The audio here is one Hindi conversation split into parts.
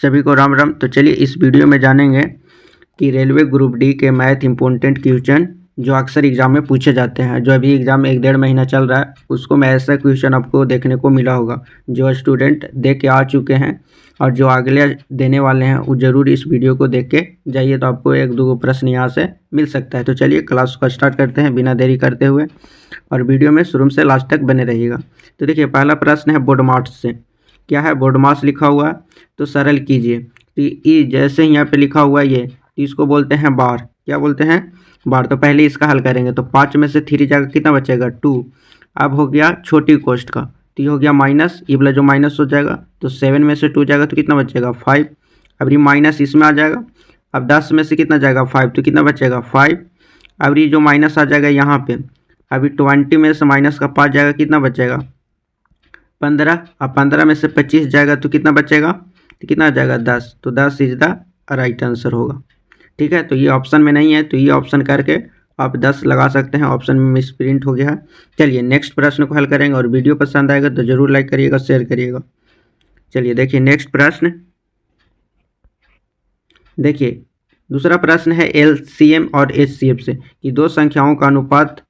सभी को राम राम। तो चलिए इस वीडियो में जानेंगे कि रेलवे ग्रुप डी के मैथ इंपॉर्टेंट क्वेश्चन जो अक्सर एग्जाम में पूछे जाते हैं, जो अभी एग्जाम 1-1.5 महीना चल रहा है उसको में ऐसा क्वेश्चन आपको देखने को मिला होगा। जो स्टूडेंट दे के आ चुके हैं और जो अगले देने वाले हैं वो ज़रूर इस वीडियो को देख के जाइए, तो आपको 1-2 प्रश्न यहाँ से मिल सकता है। तो चलिए क्लास को स्टार्ट करते हैं बिना देरी करते हुए, और वीडियो में शुरू से लास्ट तक बने रहिएगा। तो देखिए पहला प्रश्न है बोर्ड मार्क्स से। क्या है, बोर्ड मास लिखा हुआ है तो सरल कीजिए। तो ई जैसे ही यहाँ पे लिखा हुआ है ये, तो इसको बोलते हैं बार। क्या बोलते हैं? बार। तो पहले इसका हल करेंगे तो 5 में से 3 जाएगा, कितना बचेगा 2। अब हो गया छोटी कोष्ट का, तो ये हो गया माइनस, ये वाला जो माइनस हो जाएगा तो 7 में से 2 जाएगा तो कितना बचेगा 5। अब ये माइनस इसमें आ जाएगा। अब 10 में से कितना जाएगा 5, तो कितना बचेगा 5। अब ये जो माइनस आ जाएगा यहाँ पे, अभी 20 में से माइनस का 5 जाएगा, कितना बचेगा 15। अब 15 में से 25 जाएगा तो कितना बचेगा, तो कितना आ जाएगा 10। तो 10 इज द राइट आंसर होगा। ठीक है, तो ये ऑप्शन में नहीं है तो ये ऑप्शन करके आप 10 लगा सकते हैं। ऑप्शन में मिस प्रिंट हो गया है। चलिए नेक्स्ट प्रश्न को हल करेंगे, और वीडियो पसंद आएगा तो जरूर लाइक करिएगा, शेयर करिएगा। चलिए देखिए नेक्स्ट प्रश्न। देखिए दूसरा प्रश्न है एलसीएम और एचसीएफ से कि दो संख्याओं का अनुपात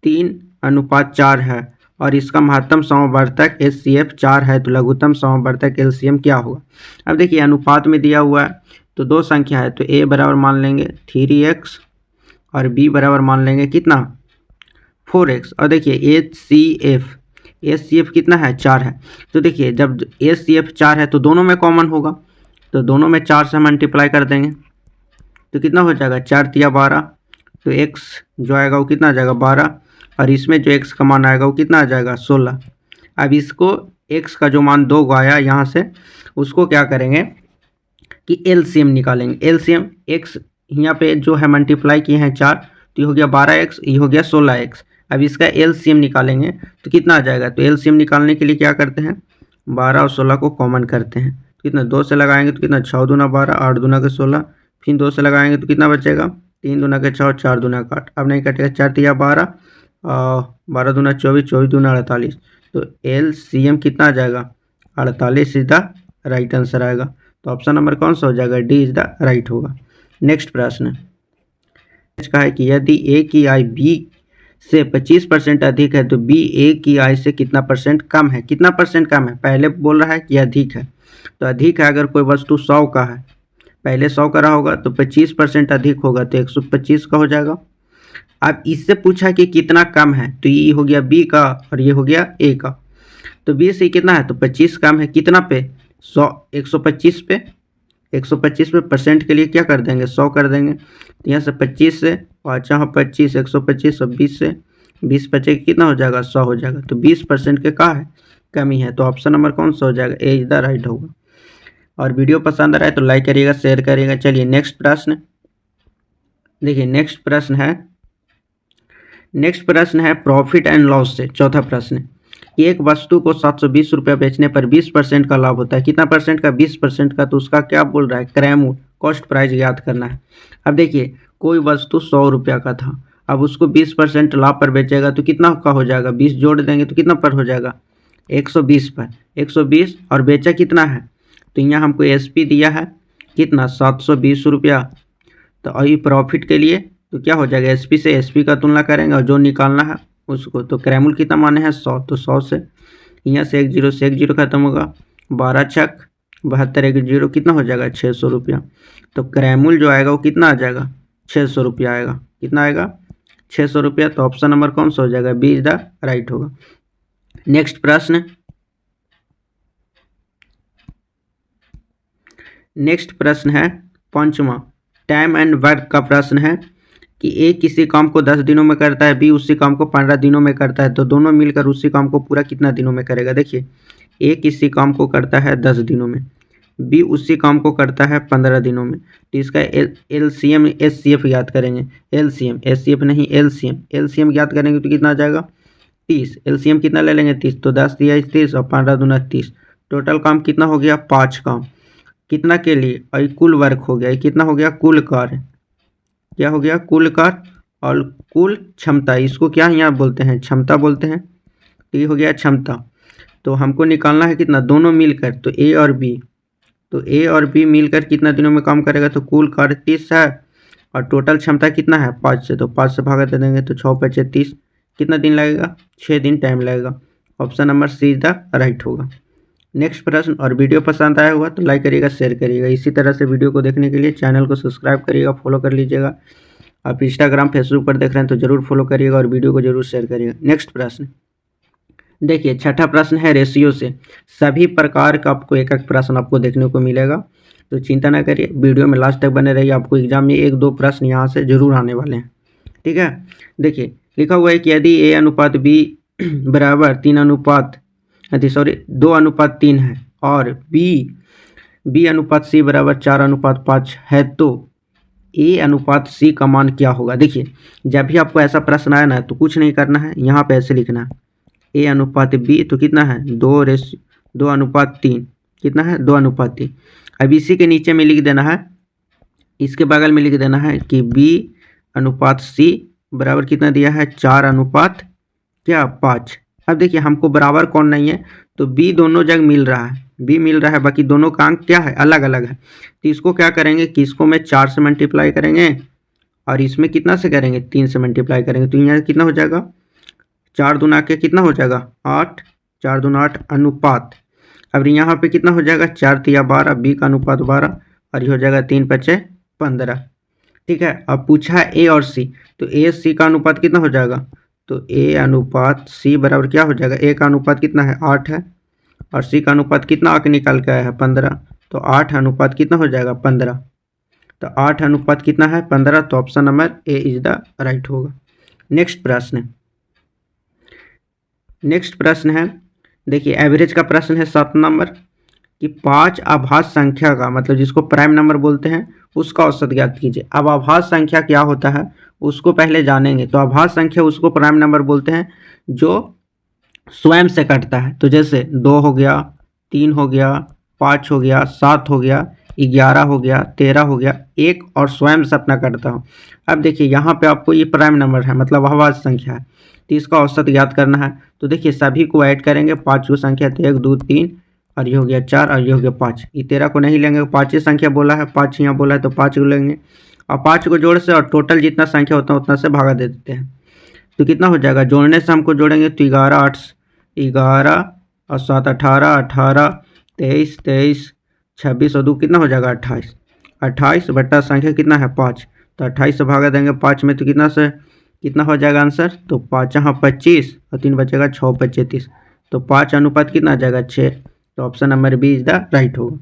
3:4 है और इसका महत्तम समवर्तक एचसीएफ 4 है, तो लघुत्तम समवर्तक एलसीएम क्या होगा। अब देखिए अनुपात में दिया हुआ है तो दो संख्या है, तो ए बराबर मान लेंगे 3x और बी बराबर मान लेंगे कितना 4x। और देखिए एचसीएफ कितना है 4 है। तो देखिए जब एचसीएफ 4 है तो दोनों में कॉमन होगा, तो दोनों में 4 से मल्टीप्लाई कर देंगे तो कितना हो जाएगा 4 तिया 12। तो x जो आएगा वो कितना आ जाएगा 12, और इसमें जो x का मान आएगा वो कितना आ जाएगा 16। अब इसको x का जो मान 2 आया यहाँ से, उसको क्या करेंगे कि एलसीएम निकालेंगे। एलसीएम x यहाँ पे जो है मल्टीप्लाई किए हैं 4, तो ये हो गया 12x, ये हो गया 16x। अब इसका एलसीएम निकालेंगे तो कितना आ जाएगा। तो एलसीएम निकालने के लिए क्या करते हैं 12 और 16 को कॉमन करते हैं, कितना 2 से लगाएंगे तो कितना 6 दूना 12, 8 दूना के 16, फिर 2 से लगाएंगे तो कितना बचेगा 3 दूना के 6, 4 दूना का 8। अब नहीं कटेगा, 4 तिया 12, 12 दूना 24, 24 दूना 48। तो एलसीएम कितना आ जाएगा 48 इज द राइट आंसर आएगा। तो ऑप्शन नंबर कौन सा हो जाएगा, डी इज द राइट होगा। नेक्स्ट प्रश्न का है कि यदि ए की आय बी से 25% अधिक है तो बी ए की आय से कितना परसेंट कम है। कितना परसेंट कम है, पहले बोल रहा है कि अधिक है, तो अधिक है अगर कोई वस्तु 100 का है, पहले 100 का रहा होगा तो 25% अधिक होगा तो 125 का हो जाएगा। अब इससे पूछा कि कितना कम है, तो ये हो गया बी का और ये हो गया ए का। तो बी से कितना है तो 25 कम है, कितना पे 100, 125 पे। 125 पे परसेंट के लिए क्या कर देंगे 100 कर देंगे, तो यहाँ से 25 से 5 25, 125 और 20 से 20 बचे कितना हो जाएगा 100 हो जाएगा। तो 20% के का है कमी है, तो ऑप्शन नंबर कौन सा हो जाएगा, ए इज द राइट होगा। और वीडियो पसंद आ रहा है तो लाइक करिएगा, शेयर करिएगा। चलिए नेक्स्ट प्रश्न देखिए। नेक्स्ट प्रश्न है प्रॉफिट एंड लॉस से। चौथा प्रश्न, एक वस्तु को 720 रुपये बेचने पर 20% का लाभ होता है। कितना परसेंट का 20% का, तो उसका क्या बोल रहा है क्रैमूल कॉस्ट प्राइस याद करना है। अब देखिए कोई वस्तु 100 रुपया का था, अब उसको 20% लाभ पर बेचेगा तो कितना का हो जाएगा, 20 जोड़ देंगे तो कितना पर हो जाएगा 120 पर। 120 और बेचा कितना है, तो यहाँ हमको एसपी दिया है कितना 720 रुपया। तो अभी प्रॉफिट के लिए तो क्या हो जाएगा एसपी से एसपी का तुलना करेंगे और जो निकालना है उसको। तो क्रैमूल कितना माने हैं 100, तो 100 से यहाँ से 1 0 खत्म होगा, 12 छक 72, 1 0 कितना हो जाएगा 600 रुपया। तो क्रैमूल जो आएगा वो कितना आ जाएगा 600 रुपया आएगा। कितना आएगा 600 रुपया। तो ऑप्शन नंबर कौन सा हो जाएगा, बी इज द राइट होगा। नेक्स्ट प्रश्न है पांचवा, टाइम एंड वर्क का प्रश्न है कि ए किसी काम को 10 दिनों में करता है, बी उसी काम को 15 दिनों में करता है, तो दोनों मिलकर उसी काम को पूरा कितना दिनों में करेगा। देखिए ए किसी काम को करता है 10 दिनों में, बी उसी काम को करता है 15 दिनों में, तो इसका एलसीएम एचसीएफ याद करेंगे। एलसीएम एचसीएफ नहीं, एलसीएम याद करेंगे तो कितना आ जाएगा 30। एलसीएम कितना ले लेंगे 30, तो 10 दिया 30 और 15 दूना 30। टोटल काम कितना हो गया 5 काम, कितना के लिए, और कुल वर्क हो गया, कितना हो गया कुल कार्य, क्या हो गया कुल कार्य और कुल क्षमता, इसको क्या यहाँ बोलते हैं क्षमता बोलते हैं, तो ये हो गया क्षमता। तो हमको निकालना है कितना दोनों मिलकर, तो ए और बी, तो ए और बी मिलकर कितना दिनों में काम करेगा, तो कुल कार्य 30 है और टोटल क्षमता कितना है 5 से, तो 5 से भागा दे देंगे तो 6 × 5 = 30। कितना दिन लगेगा, 6 दिन टाइम लगेगा। Option number C is the right होगा। नेक्स्ट प्रश्न, और वीडियो पसंद आया हुआ तो लाइक करिएगा, शेयर करिएगा। इसी तरह से वीडियो को देखने के लिए चैनल को सब्सक्राइब करिएगा, फॉलो कर लीजिएगा। आप इंस्टाग्राम फेसबुक पर देख रहे हैं तो जरूर फॉलो करिएगा और वीडियो को जरूर शेयर करिएगा। नेक्स्ट प्रश्न देखिए, छठा प्रश्न है रेशियो से। सभी प्रकार का आपको एक एक प्रश्न आपको देखने को मिलेगा, तो चिंता ना करिए, वीडियो में लास्ट तक बने रहिए। आपको एग्जाम में 1-2 प्रश्न यहाँ से जरूर आने वाले हैं, ठीक है। देखिए लिखा हुआ है कि यदि A अनुपात B बराबर 2:3 है और B अनुपात C बराबर 4:5 है, तो A अनुपात C का मान क्या होगा। देखिए जब भी आपको ऐसा प्रश्न आया ना तो कुछ नहीं करना है, यहाँ पे ऐसे लिखना है A अनुपात B तो कितना है 2:3, कितना है 2:3। अब इसी के नीचे में लिख देना है, इसके बगल में लिख देना है कि B अनुपात C बराबर कितना दिया है 4:5। अब देखिए हमको बराबर कौन नहीं है, तो B दोनों जगह मिल रहा है, B मिल रहा है, बाकी दोनों का अंक क्या है अलग अलग है। तो इसको क्या करेंगे कि इसको में 4 से मल्टीप्लाई करेंगे और इसमें कितना से करेंगे 3 से मल्टीप्लाई करेंगे, तो यहाँ कितना हो जाएगा 4 दूना के कितना हो जाएगा 8, 4 दूना 8 अनुपात। अब यहाँ पे कितना हो जाएगा 4 × 12, B का अनुपात 12 और ये हो जाएगा 3 × 5 = 15, ठीक है। अब पूछा है A और C, तो A C का अनुपात कितना हो जाएगा, तो A अनुपात C बराबर क्या हो जाएगा, A का अनुपात कितना है 8 है और C का अनुपात कितना आके निकाल के आया है 15, तो 8 अनुपात कितना हो जाएगा 15, तो 8 अनुपात कितना है 15, तो option number A is the right होगा। नेक्स्ट प्रश्न है देखिए, एवरेज का प्रश्न है 7 नंबर कि 5 आभाज्य संख्या का मतलब जिसको प्राइम नंबर बोलते हैं उसका औसत ज्ञात कीजिए। अब आभाज्य संख्या क्या होता है उसको पहले जानेंगे। तो आभाज्य संख्या उसको प्राइम नंबर बोलते हैं जो स्वयं से कटता है, तो जैसे 2 हो गया, 3 हो गया, 5 हो गया, 7 हो गया, 11 हो गया, 13 हो गया, 1 और स्वयं से अपना कटता हो। अब देखिए यहाँ पे आपको ये प्राइम नंबर है मतलब आभाज्य संख्या है, तो इसका औसत ज्ञात करना है। तो देखिए सभी को ऐड करेंगे, 5 को संख्या, तो 1 2 3 और ये हो गया 4 और ये हो गया 5। ये 13 को नहीं लेंगे, 5 ही संख्या बोला है, 5 यहाँ बोला है तो 5 को लेंगे और 5 को जोड़ से और टोटल जितना संख्या होता है उतना से भागा दे देते हैं। तो कितना हो जाएगा, जोड़ने से हमको जोड़ेंगे तो 11 8 11 और 7 18 18 23 23 26 और 2 कितना हो जाएगा 28। 28 बट्टा संख्या कितना है 5, तो 28 से भागा देंगे 5 में, तो कितना हो जाएगा आंसर, तो 5 यहाँ 25 और 3 बचेगा 6 × 5 = 33, तो 5 अनुपात कितना आ जाएगा 6, तो option number B is the right होगा।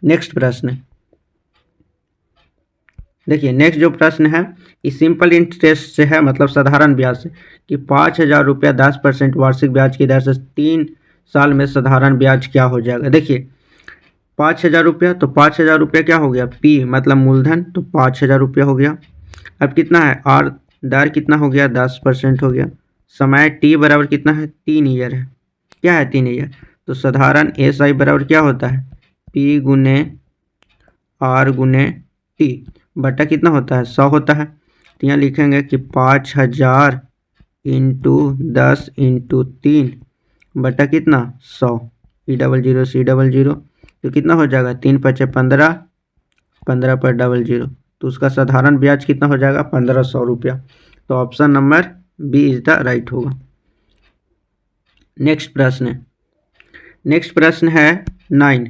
नेक्स्ट प्रश्न देखिए, नेक्स्ट जो प्रश्न है इस सिंपल इंटरेस्ट से है मतलब साधारण ब्याज से कि 5,000 रुपया 10% वार्षिक ब्याज की दर से 3 साल में साधारण ब्याज क्या हो जाएगा। देखिए 5,000 रुपया, तो 5,000 रुपया क्या हो गया P मतलब मूलधन, तो 5,000 रुपया हो गया। अब कितना है R दर कितना हो गया 10% हो गया। समय T बराबर कितना है 3 ईयर है, क्या है 3 ईयर, तो साधारण SI बराबर क्या होता है P × R × T बटा कितना होता है 100 होता है। तो यहाँ लिखेंगे कि 5,000 × 10 × 3 बटा कितना 100, E00 C00, तो कितना हो जाएगा 3 × 5 = 15, 15 पर 00, तो उसका साधारण ब्याज कितना हो जाएगा 1,500 रुपया, तो option number B is the right होगा। नेक्स्ट प्रश्न है 9,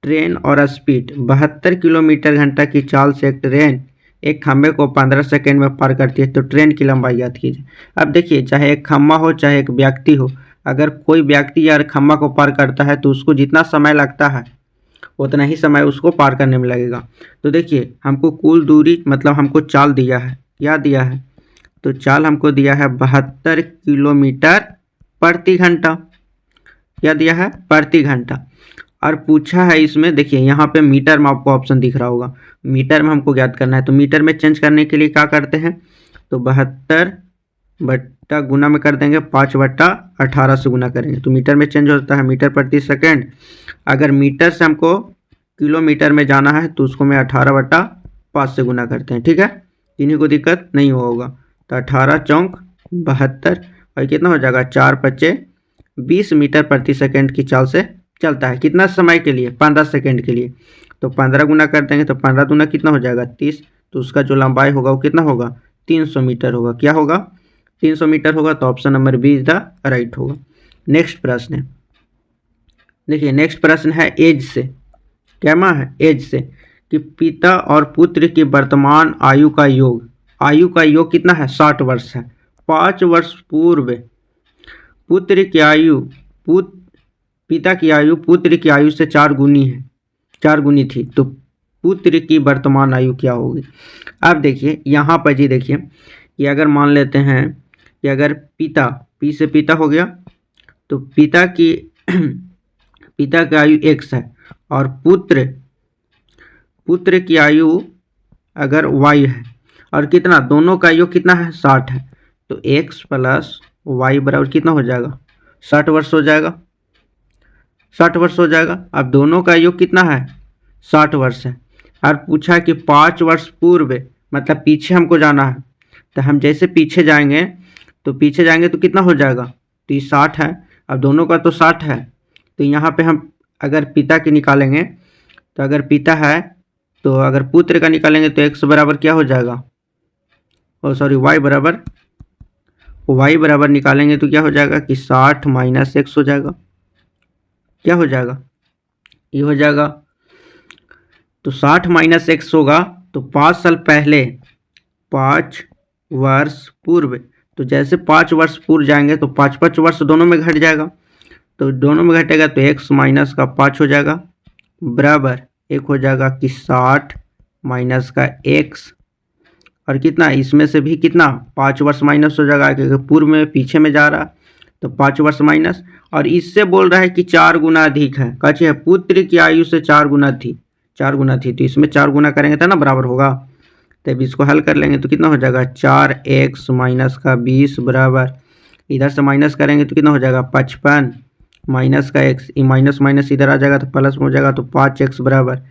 ट्रेन और स्पीड 72 किलोमीटर घंटा की चाल से एक ट्रेन एक खंभे को 15 सेकेंड में पार करती है, तो ट्रेन की लंबाई याद कीजिए। अब देखिए चाहे एक खंभा हो चाहे एक व्यक्ति हो, अगर कोई व्यक्ति यार खंभा को पार करता है तो उसको जितना समय लगता है उतना ही समय उसको पार करने में लगेगा। तो देखिए हमको कुल दूरी मतलब हमको चाल दिया है, क्या दिया है, तो चाल हमको दिया है 72 किलोमीटर प्रति घंटा, क्या दिया है प्रति घंटा। और पूछा है इसमें देखिए यहाँ पे मीटर में आपको ऑप्शन दिख रहा होगा, मीटर में हमको ज्ञात करना है। तो मीटर में चेंज करने के लिए क्या करते हैं, तो 72 बट्टा गुना में कर देंगे 5/18 से गुना करेंगे, तो मीटर में चेंज होता है मीटर प्रति सेकंड। अगर मीटर से हमको किलोमीटर में जाना है तो उसको मैं 18/5 से गुना करते हैं, ठीक है, किन्हीं को दिक्कत नहीं होगा। तो 18 चौक 72 और कितना हो जाएगा 4 × 5 = 20 मीटर प्रति सेकंड की चाल से चलता है, कितना समय के लिए, 15 सेकेंड के लिए। तो 15 गुना कर देंगे तो 15 दूना कितना हो जाएगा 30, तो उसका जो लंबाई होगा वो कितना होगा 300 मीटर होगा। क्या होगा 300 मीटर होगा। तो option number B is the right होगा। नेक्स्ट प्रश्न है, देखिए नेक्स्ट प्रश्न है एज से। क्या माँ है एज से, कि पिता और पुत्र की वर्तमान आयु का योग, आयु का योग कितना है 60 वर्ष है। 5 वर्ष पूर्व पुत्र की आयु पिता की आयु पुत्र की आयु से 4 गुनी है, 4 गुनी थी। तो पुत्र की वर्तमान आयु क्या होगी। अब देखिए यहाँ पर जी देखिए कि अगर मान लेते हैं कि अगर पिता, पी से पिता हो गया, तो पिता की पिता की आयु x है और पुत्र की आयु अगर y है और कितना, दोनों का योग कितना है 60 है। तो x प्लस वाई बराबर कितना हो जाएगा 60 वर्ष हो जाएगा, 60 वर्ष हो जाएगा। अब दोनों का योग कितना है 60 वर्ष है और पूछा कि 5 वर्ष पूर्व, मतलब पीछे हमको जाना है। तो हम जैसे पीछे जाएंगे तो कितना हो जाएगा, तो ये 60 है। अब दोनों का तो 60 है, तो यहाँ पे हम अगर पिता की निकालेंगे, तो अगर पिता है तो अगर पुत्र का निकालेंगे तो x बराबर क्या हो जाएगा, ओ सॉरी y बराबर निकालेंगे तो क्या हो जाएगा कि 60 माइनस x हो जाएगा। क्या हो जाएगा, ये हो जाएगा। तो 60 माइनस x होगा तो 5 साल पहले, 5 वर्ष पूर्व। तो जैसे 5 वर्ष पूर्व जाएंगे तो 5 वर्ष दोनों में घट जाएगा, तो दोनों में घटेगा तो x माइनस का 5 हो जाएगा बराबर एक हो जाएगा कि 60 माइनस का x और कितना, इसमें से भी कितना 5 वर्ष माइनस हो जाएगा क्योंकि पूर्व में पीछे में जा रहा, तो 5 वर्ष माइनस। और इससे बोल रहा है कि 4 गुना अधिक है, कहे है पुत्र की आयु से 4 गुना थी, 4 गुना थी, तो इसमें 4 गुना करेंगे तो ना बराबर होगा। तब इसको हल कर लेंगे तो कितना हो जाएगा 4x माइनस का 20 बराबर, इधर से माइनस करेंगे तो कितना हो जाएगा 55 माइनस का x, ये माइनस माइनस इधर आ जाएगा तो प्लस में हो जाएगा, तो 5x बराबर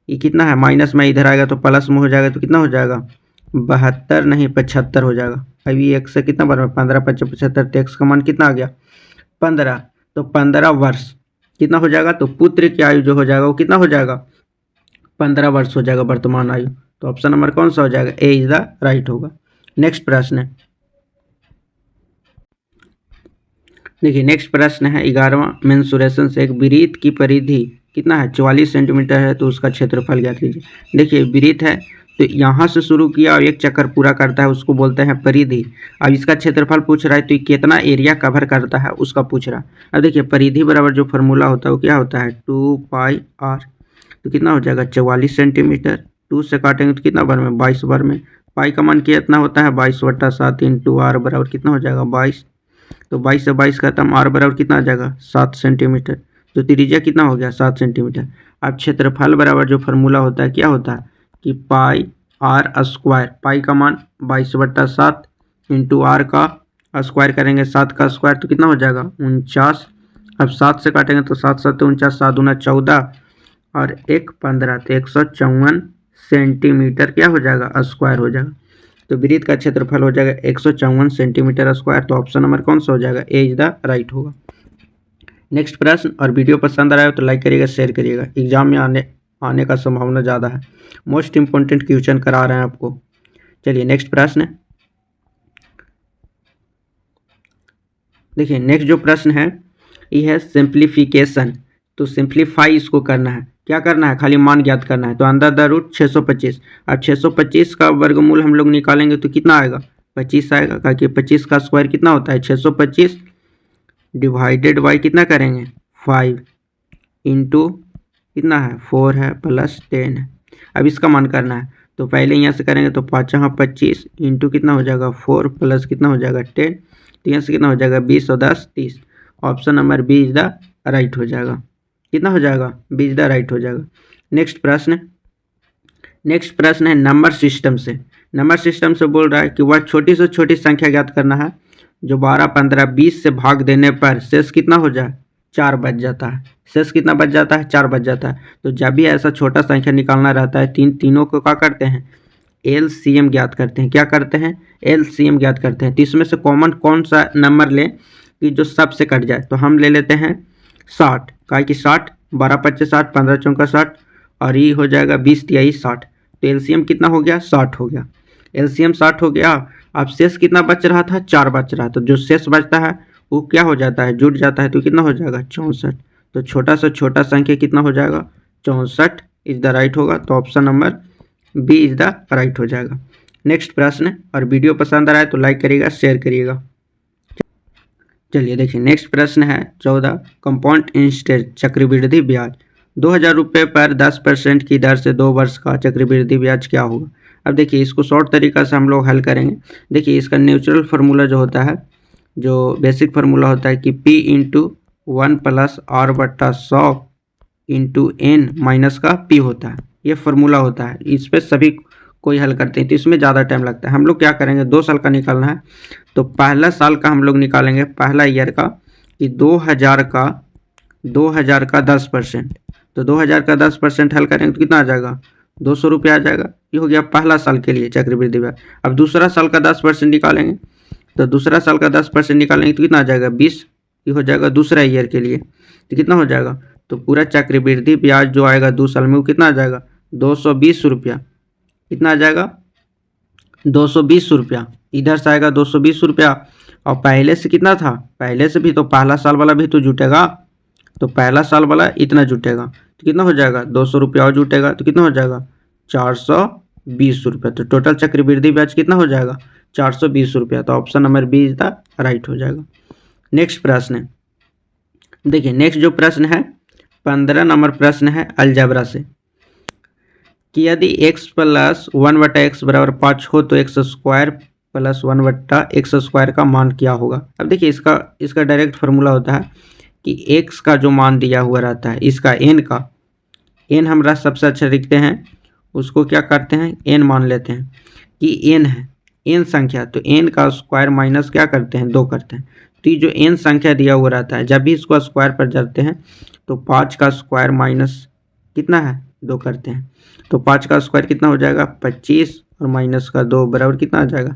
ये कितना है माइनस में इधर आएगा तो प्लस में हो जाएगा, तो कितना हो जाएगा 72 नहीं 75 हो जाएगा। अभी x से कितना बराबर 15 5 75, तो x का मान कितना आ गया 15, तो 15 वर्ष कितना हो जाएगा, तो पुत्र की आयु जो हो जाएगा वो कितना हो जाएगा 15 वर्ष हो जाएगा वर्तमान आयु। तो ऑप्शन नंबर कौन सा हो जाएगा, ए इज द राइट होगा। नेक्स्ट प्रश्न है, देखिए नेक्स्ट प्रश्न है 11वां, मेंसुरेशन से एक वृत्त की परिधि कितना है 44 सेंटीमीटर है, तो उसका क्षेत्रफल ज्ञात कीजिए। देखिए वृत्त है तो यहाँ से शुरू किया और एक चक्कर पूरा करता है, उसको बोलते हैं परिधि। अब इसका क्षेत्रफल पूछ रहा है तो ये कितना एरिया कवर करता है उसका पूछ रहा है। अब देखिए परिधि बराबर जो फार्मूला होता है वो क्या होता है 2πr, तो कितना हो जाएगा 44 सेंटीमीटर। 2 से काटेंगे तो कितना बार में 22 बार में, पाई का मान कितना होता है 22/7 इंटू r बराबर कितना हो जाएगा 22, तो 22 से 22 खत्म, r बराबर कितना आ जाएगा 7 सेंटीमीटर। तो त्रिज्या कितना हो गया 7 सेंटीमीटर। अब क्षेत्रफल बराबर जो फार्मूला होता है क्या होता है कि पाई r स्क्वायर, पाई का मान 22/7 इंटू r का स्क्वायर करेंगे 7 का स्क्वायर तो कितना हो जाएगा 49। अब 7 से काटेंगे तो 7 7 49, 7 दूना 14 और 1 15, तो 154 सेंटीमीटर क्या हो जाएगा स्क्वायर हो जाएगा। तो वृत्त का क्षेत्रफल हो जाएगा 154 सेंटीमीटर स्क्वायर। तो ऑप्शन नंबर कौन सा हो जाएगा, ए इज द राइट होगा। नेक्स्ट प्रश्न, और वीडियो पसंद आ रहा है तो लाइक करिएगा शेयर करिएगा, एग्जाम में आने का संभावना ज़्यादा है, मोस्ट इंपॉर्टेंट क्वेश्चन करा रहे हैं आपको। चलिए नेक्स्ट प्रश्न, देखिए नेक्स्ट जो प्रश्न है ये है सिंप्लीफिकेशन। तो सिंप्लीफाई इसको करना है, क्या करना है खाली मान ज्ञात करना है। तो अंडर द रूट 625, अब 625 का वर्गमूल हम लोग निकालेंगे तो कितना आएगा 25 आएगा, क्योंकि 25 का स्क्वायर कितना होता है 625 डिवाइडेड बाई कितना करेंगे 5 इंटू कितना है 4 है प्लस 10 है। अब इसका मान करना है तो पहले यहाँ से करेंगे तो 5 25 इंटू कितना हो जाएगा 4 प्लस कितना हो जाएगा 10, तो यहाँ से कितना हो जाएगा 20 और 10 30। Option number B is the right हो जाएगा, कितना हो जाएगा बी इज द राइट हो जाएगा। नेक्स्ट प्रश्न है नंबर सिस्टम से। नंबर सिस्टम से बोल रहा है कि वह छोटी से छोटी संख्या ज्ञात करना है जो 12 15 20 से भाग देने पर शेष कितना हो जाए 4 बच जाता है। शेष कितना बच जाता है 4 बच जाता है। तो जब भी ऐसा छोटा संख्या निकालना रहता है तीनों को क्या करते हैं एलसीएम ज्ञात करते हैं। क्या करते हैं एलसीएम ज्ञात करते हैं। तो इसमें से कॉमन कौन सा नंबर लें कि जो सबसे कट जाए, तो हम ले लेते हैं 60, का कि 60, 12 25 60, 15 चौका 60 और ये हो जाएगा 20 तिहाई 60। तो एलसीएम कितना हो गया? 60 हो गया। एलसीएम 60 हो गया। अब शेष कितना बच रहा था? 4 बच रहा। तो जो शेष बचता है वो क्या हो जाता है? जुट जाता है। तो कितना हो जाएगा? 64। तो छोटा से छोटा संख्या कितना हो जाएगा? 64 इज द राइट होगा। तो option number B is the right हो जाएगा। नेक्स्ट प्रश्न, और वीडियो पसंद आ रहा है तो लाइक करिएगा, शेयर करिएगा। चलिए देखिए नेक्स्ट प्रश्न है 14, कंपाउंड इंटरेस्ट चक्रवृद्धि ब्याज 2000 रुपये पर 10% की दर से 2 वर्ष का चक्रवृद्धि ब्याज क्या होगा? अब देखिए इसको शॉर्ट तरीका से हम लोग हल करेंगे। देखिए इसका नेचुरल फार्मूला जो होता है, जो बेसिक फार्मूला होता है कि P इंटू 1 प्लस R बट्टा 100 इंटू N माइनस का P होता है। ये फार्मूला होता है, इस पर सभी कोई हल करते हैं तो इसमें ज़्यादा टाइम लगता है। हम लोग क्या करेंगे, 2 साल का निकालना है तो पहला साल का हम लोग निकालेंगे, पहला ईयर का, कि 2000 का 10%। तो 2000 का 10% हल करेंगे तो कितना आ जाएगा? 200 रुपये आ जाएगा। ये हो गया पहला साल के लिए चक्रवृद्धि ब्याज। अब दूसरा साल का 10% निकालेंगे तो दूसरा साल का 10% निकालेंगे तो कितना आ जाएगा? 20। ये हो जाएगा दूसरा ईयर के लिए। तो कितना हो जाएगा? तो पूरा चक्रवृद्धि ब्याज जो आएगा 2 साल में वो कितना आ जाएगा? 220 रुपया। कितना आ जाएगा? 220 रुपया। इधर से आएगा 220 रुपया। और पहले से कितना था? पहले से भी तो पहला साल वाला भी तो जुटेगा। तो पहला साल वाला इतना जुटेगा तो कितना हो जाएगा? 200 रुपया और जुटेगा तो कितना हो जाएगा? 420 रुपया। तो टोटल चक्रवृद्धि ब्याज कितना हो जाएगा? 420 रुपया। तो option number B is the right हो जाएगा। नेक्स्ट प्रश्न है, देखिए नेक्स्ट जो प्रश्न है 15 नंबर प्रश्न है अलजेब्रा से, कि यदि x प्लस 1/x बराबर 5 हो तो x square plus 1/x square का मान क्या होगा? अब देखिए इसका डायरेक्ट फार्मूला होता है कि x का जो मान दिया हुआ रहता है, इसका n हम सबसे अच्छा लिखते हैं, उसको क्या करते हैं? n मान लेते हैं कि n है, n संख्या, तो n का स्क्वायर माइनस क्या करते हैं? 2 करते हैं। तो ये जो n संख्या दिया हुआ रहता है, जब भी इसको स्क्वायर पर जाते हैं तो 5 का स्क्वायर माइनस कितना है? 2 करते हैं। तो 5 का स्क्वायर कितना हो जाएगा? 25 और माइनस का 2 बराबर कितना आ जाएगा?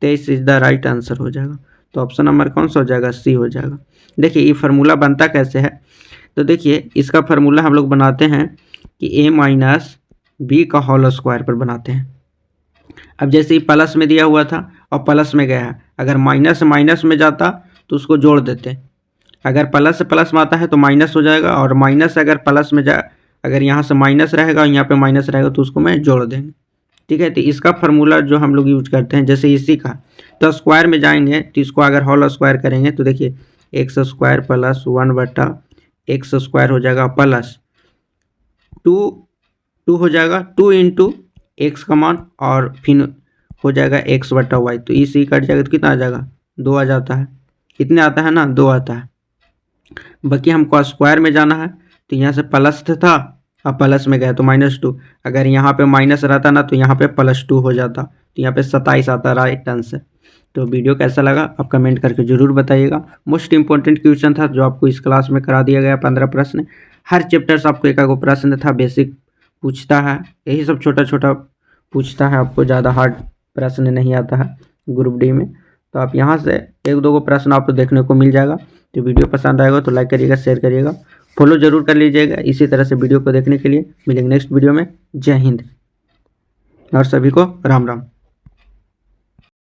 23 इज द राइट आंसर हो जाएगा। तो ऑप्शन नंबर कौन सा हो जाएगा? सी हो जाएगा। देखिए ये फार्मूला बनता कैसे है, तो देखिए इसका फार्मूला हम लोग बनाते हैं कि a माइनस बी का होल स्क्वायर पर बनाते हैं। अब जैसे ही प्लस में दिया हुआ था और प्लस में गया है, अगर माइनस से माइनस में जाता तो उसको जोड़ देते हैं। अगर प्लस से प्लस में आता है तो माइनस हो जाएगा, और माइनस अगर प्लस में अगर यहाँ से माइनस रहेगा और यहाँ पे माइनस रहेगा तो उसको मैं जोड़ देंगे। ठीक है, तो इसका फार्मूला जो हम लोग यूज करते हैं, जैसे इसी का, तो स्क्वायर में जाएंगे तो इसको अगर होल स्क्वायर करेंगे तो देखिए x square plus 1/x square हो जाएगा प्लस 2 हो जाएगा, 2 इंटू एक्स का मान, और फिर हो जाएगा x/y। तो इसी कट जाएगा तो कितना आ जाएगा? 2 आ जाता है। कितने आता है ना? 2 आता है। बाकी हमको स्क्वायर में जाना है तो यहाँ से प्लस था, अब प्लस में गया तो -2। अगर यहाँ पे माइनस रहता ना तो यहाँ पे +2 हो जाता, तो यहाँ पे 27 आता राइट आंसर। तो वीडियो कैसा लगा आप कमेंट करके ज़रूर बताइएगा। मोस्ट इंपॉर्टेंट क्वेश्चन था जो आपको इस क्लास में करा दिया गया, 15 प्रश्न। हर चैप्टर से आपको एक प्रश्न था, बेसिक पूछता है, यही सब छोटा छोटा पूछता है, आपको ज़्यादा हार्ड प्रश्न नहीं आता है ग्रुप डी में। तो आप यहाँ से 1-2 प्रश्न आपको देखने को मिल जाएगा। तो वीडियो पसंद आएगा तो लाइक करिएगा, शेयर करिएगा, फॉलो जरूर कर लीजिएगा। इसी तरह से वीडियो को देखने के लिए मिलेंगे नेक्स्ट वीडियो में। जय हिंद और सभी को राम राम।